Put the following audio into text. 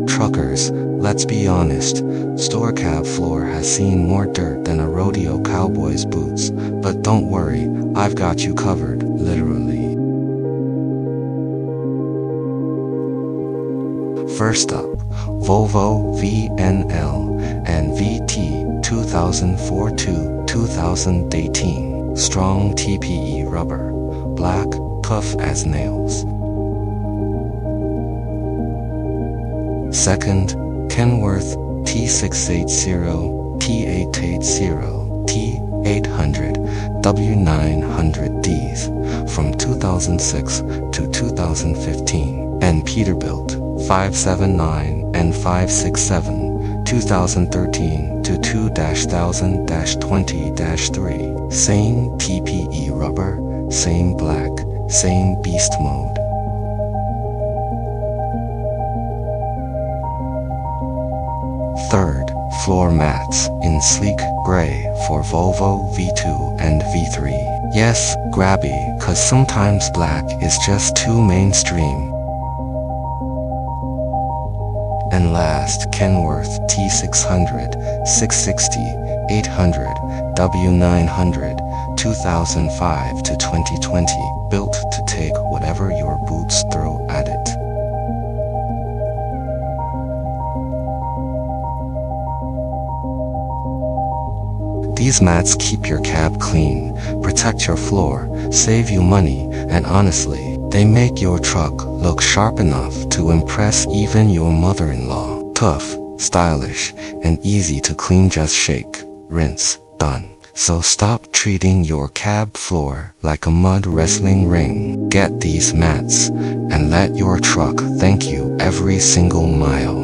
Truckers, let's be honest, store cab floor has seen more dirt than a rodeo cowboy's boots, but don't worry, I've got you covered, literally. First up, Volvo VNL VT 2004-2018, strong TPE rubber, black, tough as nails. Second, Kenworth T-six-eight-zero, T-880, T-800, W900Ds from 2006 to 2015, and Peterbilt 579 and 567, 2013 to 2000-20-3. Same TPE rubber, same black, same beast mode. Third, floor mats in sleek gray for Volvo V2 and V3. Yes, grabby, cause sometimes black is just too mainstream. And last, Kenworth T-600, 660, 800, W900, 2005 to 2020, built to take whatever your boots throw at it. These mats keep your cab clean, protect your floor, save you money, and honestly, they make your truck look sharp enough to impress even your mother-in-law. Tough, stylish, and easy to clean. Just shake, rinse, done. So stop treating your cab floor like a mud wrestling ring. Get these mats, and let your truck thank you every single mile.